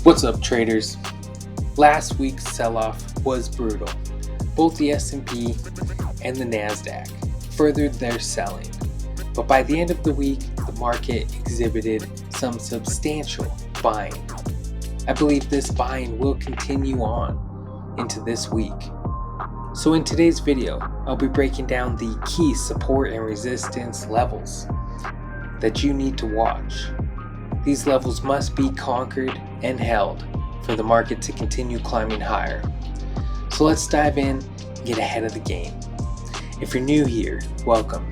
What's up, traders? Last week's sell-off was brutal. Both the S&P and the NASDAQ furthered their selling, but by the end of the week, the market exhibited some substantial buying. I believe this buying will continue on into this week. So in today's video, I'll be breaking down the key support and resistance levels that you need to watch. These levels must be conquered and held for the market to continue climbing higher. So let's dive in and get ahead of the game. If you're new here, welcome.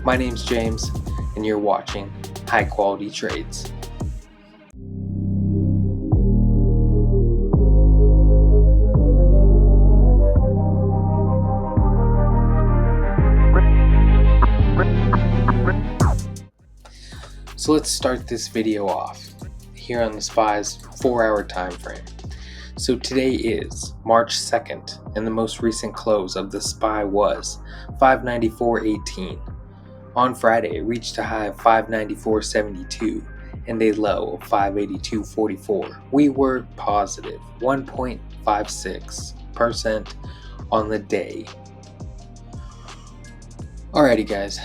My name's James and you're watching High Quality Trades. So let's start this video off here on the SPY's 4-hour time frame. So today is March 2nd and the most recent close of the SPY was 594.18. On Friday it reached a high of 594.72 and a low of 582.44. We were positive 1.56% on the day. Alrighty guys,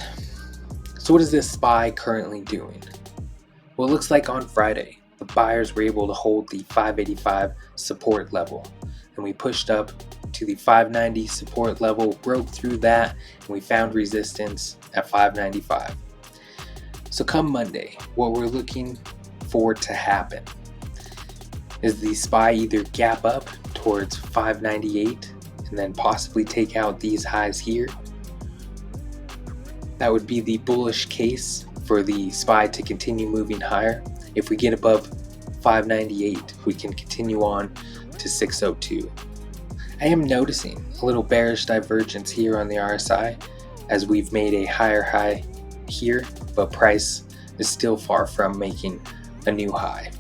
so what is this SPY currently doing? Well, it looks like on Friday, the buyers were able to hold the 585 support level, and we pushed up to the 590 support level, broke through that, and we found resistance at 595. So come Monday, what we're looking for to happen is the SPY either gap up towards 598 and then possibly take out these highs here. That would be the bullish case for the SPY to continue moving higher. If we get above 598, we can continue on to 602. I am noticing a little bearish divergence here on the RSI as we've made a higher high here, but price is still far from making a new high.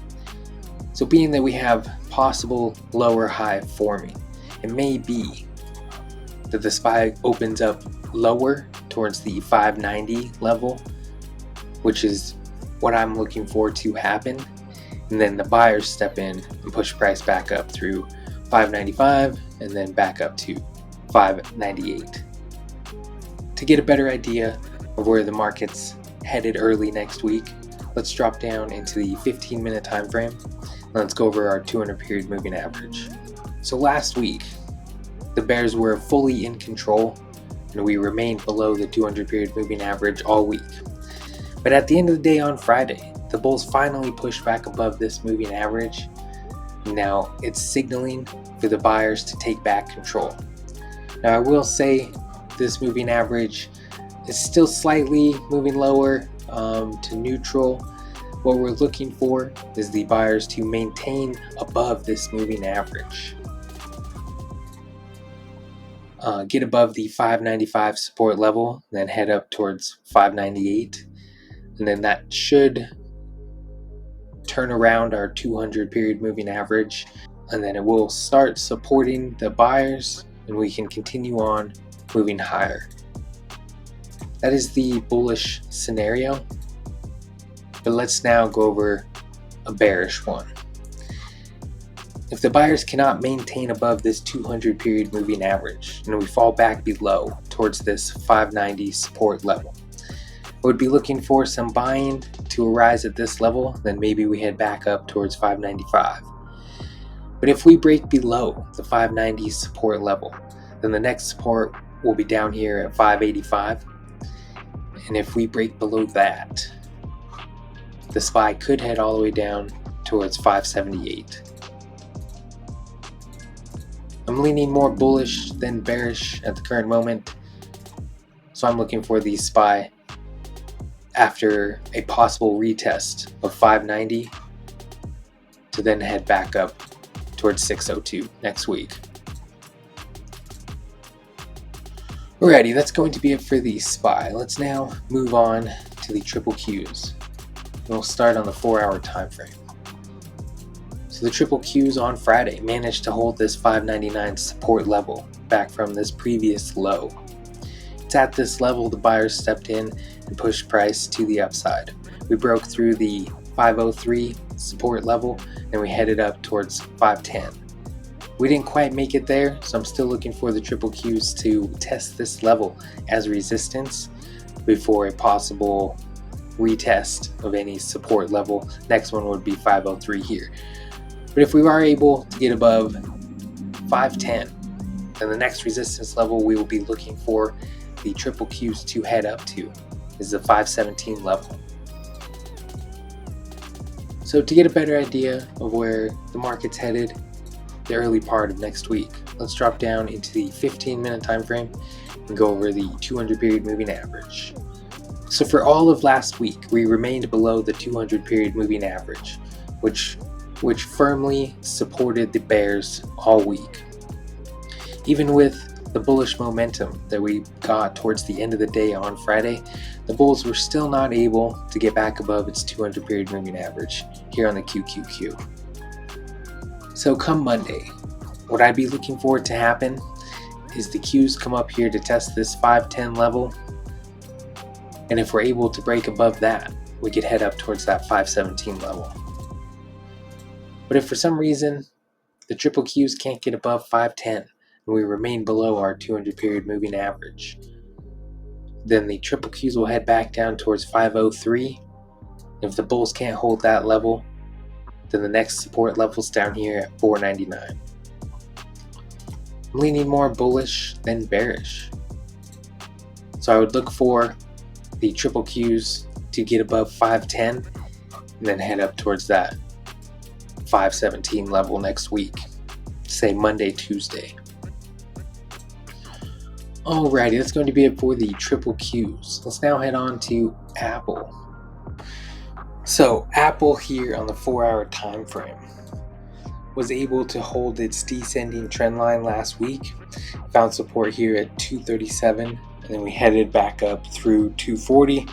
So being that we have possible lower high forming, it may be that the SPY opens up lower towards the 590 level, which is what I'm looking for to happen, and then the buyers step in and push price back up through 595 and then back up to 598. To get a better idea of where the market's headed early next week, let's drop down into the 15-minute time frame and let's go over our 200 period moving average. So last week the bears were fully in control and we remained below the 200 period moving average all week. But at the end of the day on Friday, the bulls finally pushed back above this moving average. Now it's signaling for the buyers to take back control. Now I will say this moving average is still slightly moving lower to neutral. What we're looking for is the buyers to maintain above this moving average. Get above the 595 support level, then head up towards 598. And then that should turn around our 200 period moving average, and then it will start supporting the buyers and we can continue on moving higher. That is the bullish scenario, but let's now go over a bearish one. If the buyers cannot maintain above this 200 period moving average and we fall back below towards this 590 support level, I would be looking for some buying to arise at this level, then maybe we head back up towards 595. But if we break below the 590 support level, then the next support will be down here at 585. And if we break below that, the SPY could head all the way down towards 578. I'm leaning more bullish than bearish at the current moment, so I'm looking for the SPY after a possible retest of 590 to then head back up towards 602 next week. Alrighty, that's going to be it for the SPY. Let's now move on to the triple Qs. We'll start on the 4-hour time frame. So the triple Qs on Friday managed to hold this 599 support level back from this previous low. It's at this level the buyers stepped in and pushed price to the upside. We broke through the 503 support level, and we headed up towards 510. We didn't quite make it there, so I'm still looking for the triple Qs to test this level as resistance before a possible retest of any support level. Next one would be 503 here. But if we are able to get above 510, then the next resistance level we will be looking for the triple Qs to head up to is the 517 level. So to get a better idea of where the market's headed the early part of next week, let's drop down into the 15-minute time frame and go over the 200 period moving average. So for all of last week, we remained below the 200 period moving average, which firmly supported the bears all week. Even with the bullish momentum that we got towards the end of the day on Friday, the bulls were still not able to get back above its 200 period moving average here on the QQQ. So come Monday, what I'd be looking for it to happen is the Qs come up here to test this 510 level, and if we're able to break above that, we could head up towards that 517 level. But if for some reason the triple Qs can't get above 510 and we remain below our 200 period moving average, then the triple Qs will head back down towards 503. If the bulls can't hold that level, then the next support level's down here at 499. I'm leaning more bullish than bearish. So I would look for the triple Qs to get above 510 and then head up towards that 517 level next week, say Monday, Tuesday. Alrighty, that's going to be it for the triple Qs. Let's now head on to Apple. So Apple here on the 4-hour time frame was able to hold its descending trend line last week, found support here at 237, and then we headed back up through 240,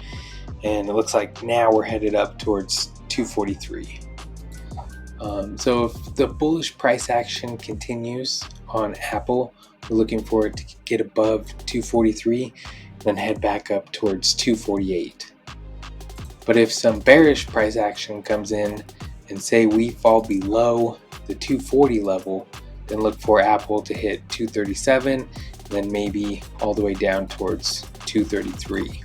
and it looks like now we're headed up towards 243. So if the bullish price action continues on Apple, we're looking for it to get above 243, then head back up towards 248. But if some bearish price action comes in and say we fall below the 240 level, then look for Apple to hit 237 and then maybe all the way down towards 233.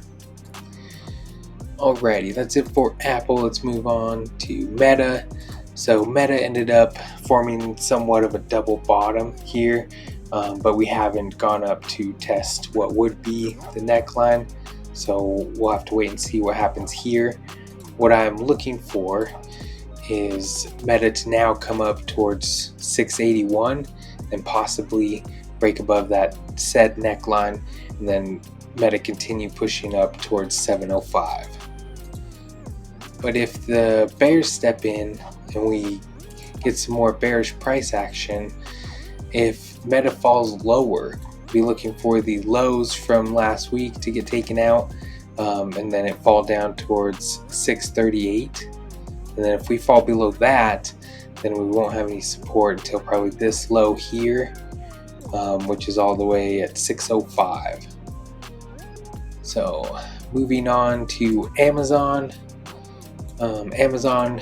Alrighty, that's it for Apple. Let's move on to Meta. So Meta ended up forming somewhat of a double bottom here, but we haven't gone up to test what would be the neckline. So we'll have to wait and see what happens here. What I'm looking for is Meta to now come up towards 681 and possibly break above that set neckline, and then Meta continue pushing up towards 705. But if the bears step in and we get some more bearish price action, if Meta falls lower, be looking for the lows from last week to get taken out, and then it fall down towards 638, and then if we fall below that, then we won't have any support until probably this low here, which is all the way at 605. So moving on to Amazon. Amazon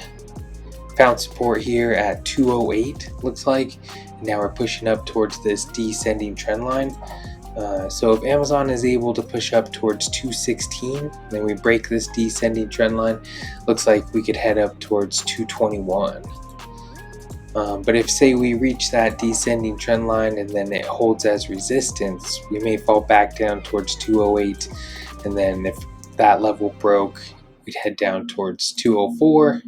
found support here at 208, looks like. Now we're pushing up towards this descending trend line. So if Amazon is able to push up towards 216, then we break this descending trend line, looks like we could head up towards 221. But if, say, we reach that descending trend line and then it holds as resistance, we may fall back down towards 208, and then if that level broke, we'd head down towards 204,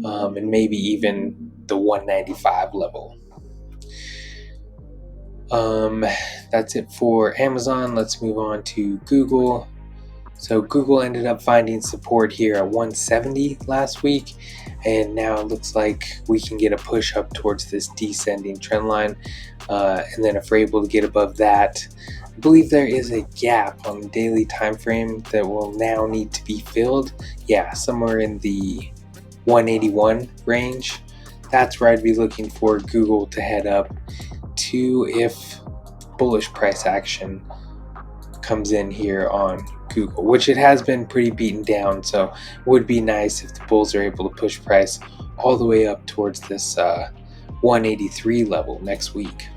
and maybe even the 195 level. That's it for Amazon. Let's move on to Google. So Google ended up finding support here at 170 last week, and now it looks like we can get a push up towards this descending trend line, and then if we're able to get above that, I believe there is a gap on the daily time frame that will now need to be filled. Yeah, somewhere in the 181 range. That's where I'd be looking for Google to head up to if bullish price action comes in here on Google, which it has been pretty beaten down. So it would be nice if the bulls are able to push price all the way up towards this 183 level next week.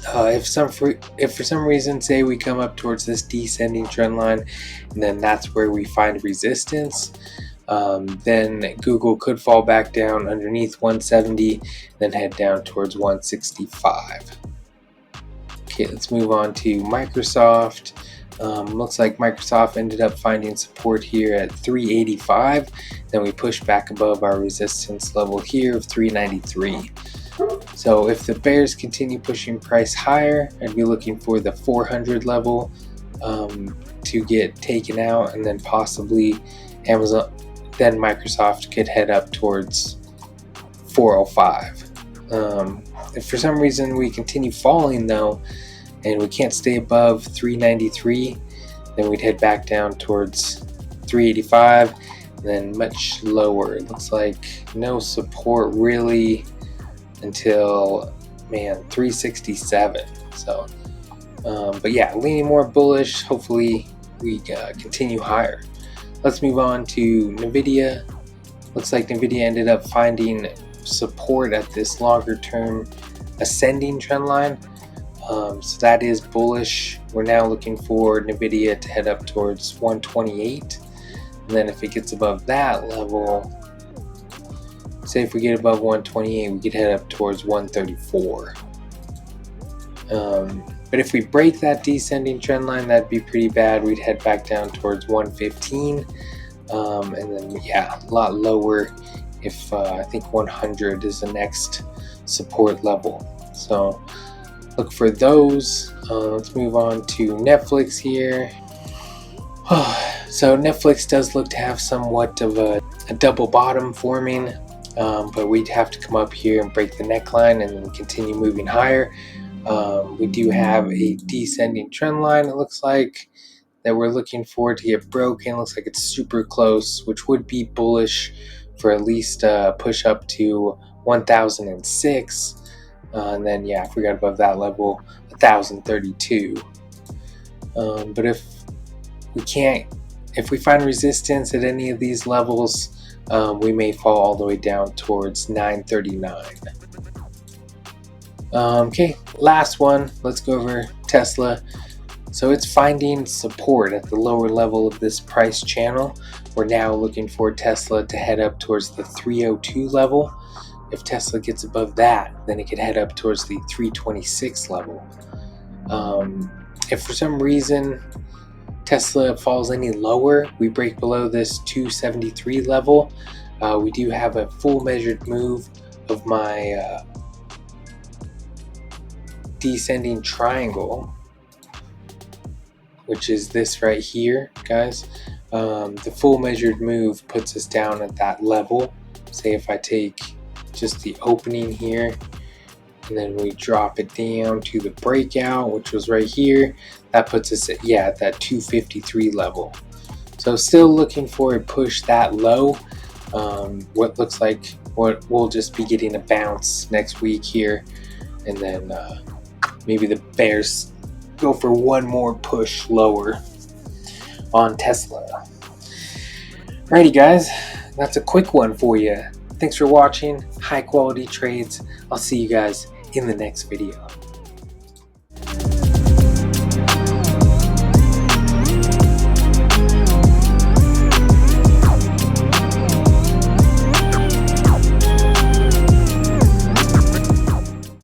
If for some reason, say we come up towards this descending trend line, and then that's where we find resistance, then Google could fall back down underneath 170, then head down towards 165. Okay, let's move on to Microsoft. Looks like Microsoft ended up finding support here at 385. Then we pushed back above our resistance level here of 393. So if the bears continue pushing price higher, I'd be looking for the 400 level to get taken out, and then possibly then Microsoft could head up towards 405. If for some reason we continue falling though, and we can't stay above 393, then we'd head back down towards 385, and then much lower. It looks like no support really until 367. So but yeah, leaning more bullish. Hopefully we continue higher. Let's move on to NVDA. Looks like NVIDIA ended up finding support at this longer term ascending trend line. So that is bullish. We're now looking for NVIDIA to head up towards 128. And then if it gets above that level, say if we get above 128, we could head up towards 134. But if we break that descending trend line, that'd be pretty bad. We'd head back down towards 115. And then, yeah, a lot lower if I think 100 is the next support level. So look for those. Let's move on to Netflix here. So Netflix does look to have somewhat of a double bottom forming, but we'd have to come up here and break the neckline and then continue moving higher. We do have a descending trend line, it looks like, that we're looking for to get broken. Looks like it's super close, which would be bullish for at least push up to 1006. And then, yeah, if we got above that level, 1032. But if we find resistance at any of these levels, we may fall all the way down towards 939. Okay, last one. Let's go over Tesla. So it's finding support at the lower level of this price channel. We're now looking for Tesla to head up towards the 302 level. If Tesla gets above that, then it could head up towards the 326 level. If for some reason Tesla falls any lower, we break below this 273 level, we do have a full measured move of my descending triangle, which is this right here, guys. The full measured move puts us down at that level. Say if I take just the opening here, and then we drop it down to the breakout, which was right here, that puts us at that 253 level. So still looking for a push that low. What looks like we'll just be getting a bounce next week here, and then maybe the bears go for one more push lower on Tesla. Alrighty guys, that's a quick one for you. Thanks for watching. High quality trades. I'll see you guys in the next video.